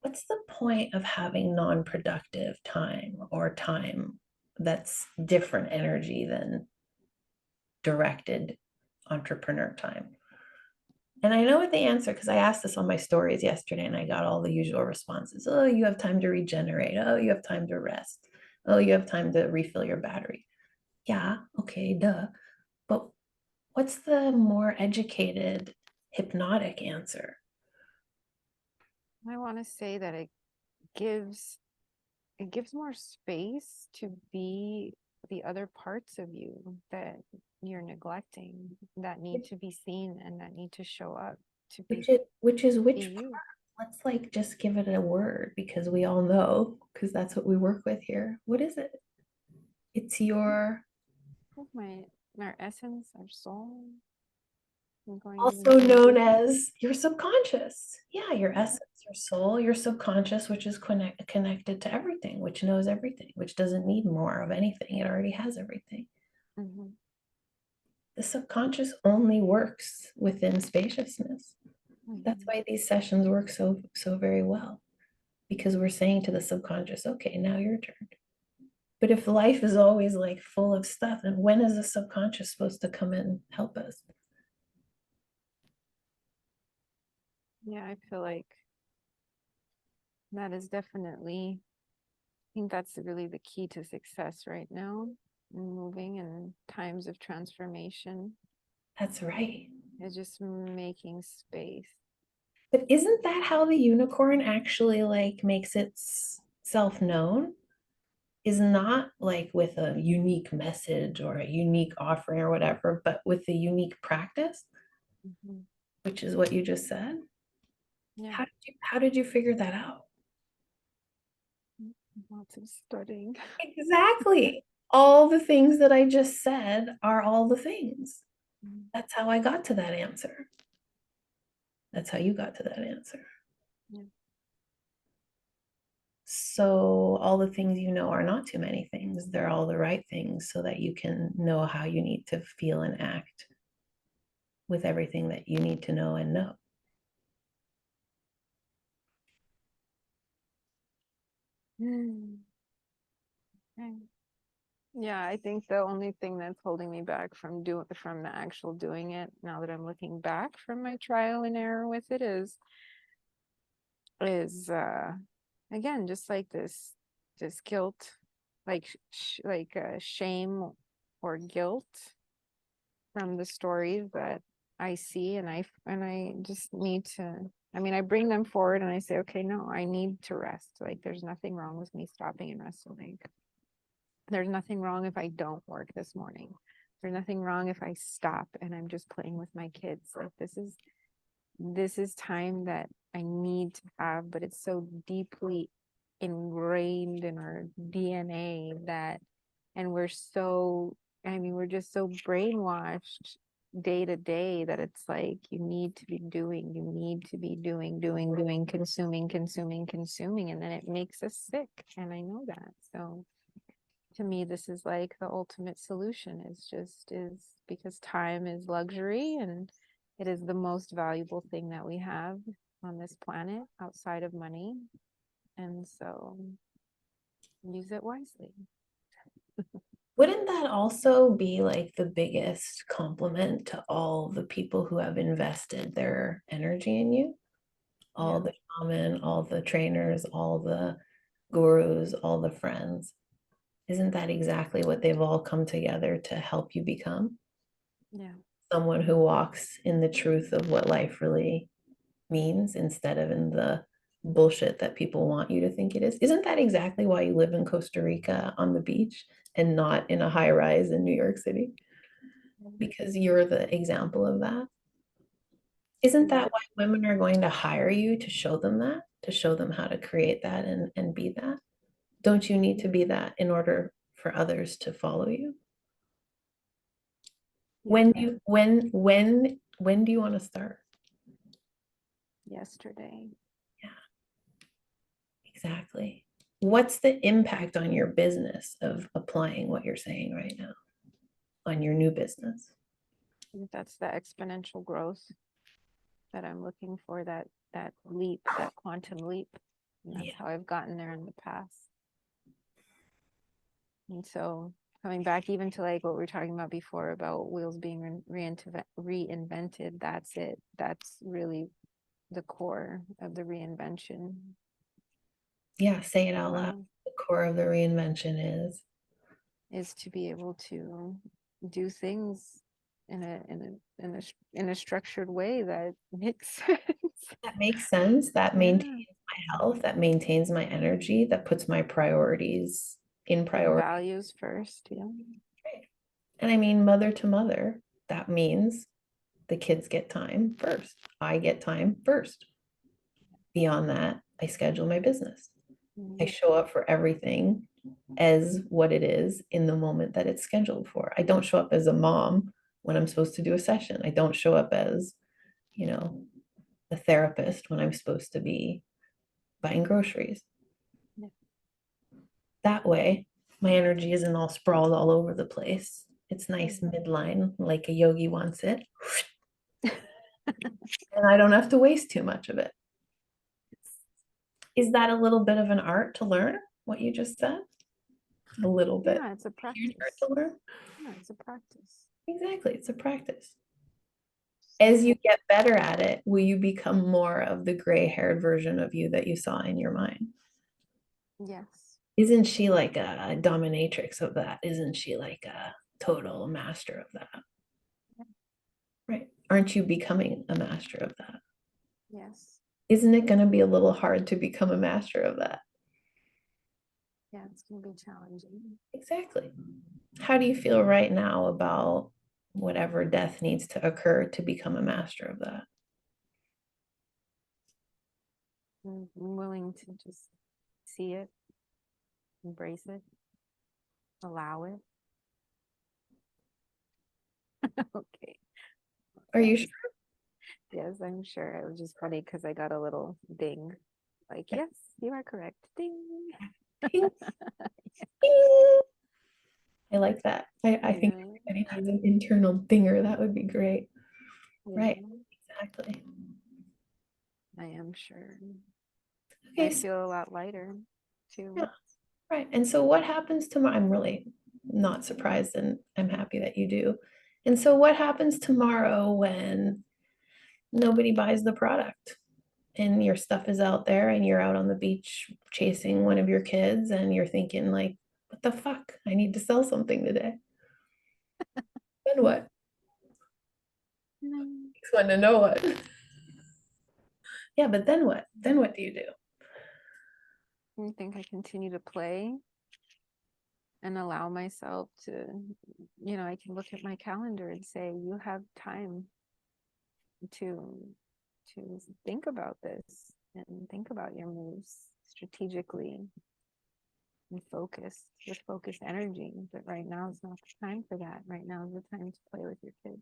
What's the point of having non-productive time or time that's different energy than directed entrepreneur time? And I know what the answer, because I asked this on my stories yesterday and I got all the usual responses. Oh, you have time to regenerate. Oh, you have time to rest. Oh, you have time to refill your battery. Yeah, okay, duh. But what's the more educated, hypnotic answer? I want to say that gives it gives more space to be the other parts of you that you're neglecting, that need to be seen and that need to show up to Which is be which part? you. Let's like just give it a word because we all know, because that's what we work with here. What is it? It's your, Oh, our essence, our soul. I'm going even also known deeper. as your subconscious. Yeah, your essence, your soul, your subconscious, which is connected to everything, which knows everything, which doesn't need more of anything. It already has everything. Mm-hmm. The subconscious only works within spaciousness. That's Mm-hmm. why these sessions work so very well, because we're saying to the subconscious, okay, now your turn. But if life is always like full of stuff, then when is the subconscious supposed to come in and help us? Yeah, I feel like that is definitely, I think that's really the key to success right now, moving in times of transformation, That's right. is just making space. But isn't that how the unicorn actually like makes itself known? Is not like with a unique message or a unique offering or whatever, but with the unique practice, Mm-hmm. which is what you just said. Yeah, How did you figure that out? lots of studying. Exactly. All the things that I just said are all the things. Mm. That's how I got to that answer. That's how you got to that answer. Yeah. So all the things you know are not too many things. They're all the right things so that you can know how you need to feel and act with everything that you need to know and know. Mm. Okay. Yeah, I think the only thing that's holding me back from the actual doing it, now that I'm looking back from my trial and error with it, is again just like this guilt, like shame or guilt from the stories that I see, and I just need to. I mean, I bring them forward and I say, okay, no, I need to rest. Like, there's nothing wrong with me stopping and resting. There's nothing wrong if I don't work this morning. There's nothing wrong if I stop and I'm just playing with my kids. Like, this is time that I need to have, but it's so deeply ingrained in our DNA that, and we're just so brainwashed day to day that it's like you need to be doing, you need to be doing, consuming, and then it makes us sick. And I know that. So to me, this is like the ultimate solution is because time is luxury and it is the most valuable thing that we have on this planet outside of money. And so use it wisely. Wouldn't that also be like the biggest compliment to all the people who have invested their energy in you? All Yeah. the shaman, all the trainers, all the gurus, all the friends. Isn't that exactly what they've all come together to help you become? Yeah. Someone who walks in the truth of what life really means instead of in the bullshit that people want you to think it is. Isn't that exactly why you live in Costa Rica on the beach and not in a high rise in New York City? Because you're the example of that. Isn't Yeah. that why women are going to hire you to show them that, to show them how to create that and be that? Don't you need to be that in order for others to follow you? Yeah. When do you want to start? Yesterday. Yeah, exactly. What's the impact on your business of applying what you're saying right now on your new business? I think that's the exponential growth that I'm looking for, that leap, that quantum leap. And that's Yeah. how I've gotten there in the past. And so coming back even to like what we were talking about before about wheels being reinvented, that's it. That's really the core of the reinvention. Yeah, say it out loud. um, The core of the reinvention is to be able to do things in a structured way that makes sense. that makes sense, that Yeah. maintains my health, that maintains my energy, that puts my priorities in And priority. values first. Yeah. Right. And I mean, mother to mother, that means the kids get time first. I get time first. Beyond that, I schedule my business. I show up for everything as what it is in the moment that it's scheduled for. I don't show up as a mom when I'm supposed to do a session. I don't show up as, you know, a therapist when I'm supposed to be buying groceries. Yeah. That way, my energy isn't all sprawled all over the place. It's nice midline, like a yogi wants it. And I don't have to waste too much of it. Is that a little bit of an art to learn what you just said? A little bit. Yeah, it's a Huge art practice. to learn. Yeah, it's a practice. Exactly. It's a practice. As you get better at it, will you become more of the gray-haired version of you that you saw in your mind? Yes. Isn't she like a dominatrix of that? Isn't she like a total master of that? Right. Aren't you becoming a master of that? Yes. Isn't it going to be a little hard to become a master of that? Yeah, it's gonna be challenging. Exactly. How do you feel right now about whatever death needs to occur to become a master of that? I'm willing to just see it, embrace it, allow it. Okay. Are you sure? Yes, I'm sure. It was just funny because I got a little ding. Like, Yeah. yes, you are correct. Ding. I like that. I think Yeah. everybody needs an internal dinger. That would be great. Right. Yeah, Exactly. I am sure. I Okay. feel a lot lighter too. Yeah. Right. And so what happens tomorrow? I'm really not surprised and I'm happy that you do. And so what happens tomorrow when nobody buys the product and your stuff is out there and you're out on the beach chasing one of your kids and you're thinking like, what the fuck? I need to sell something today. Then what? Mm. Just want to know what. Yeah, but then what? Then what do you do? I think I continue to play and allow myself to, I can look at my calendar and say, you have time to think about this and think about your moves strategically and focus with focused energy. But right now is not the time for that. Right now is the time to play with your kids.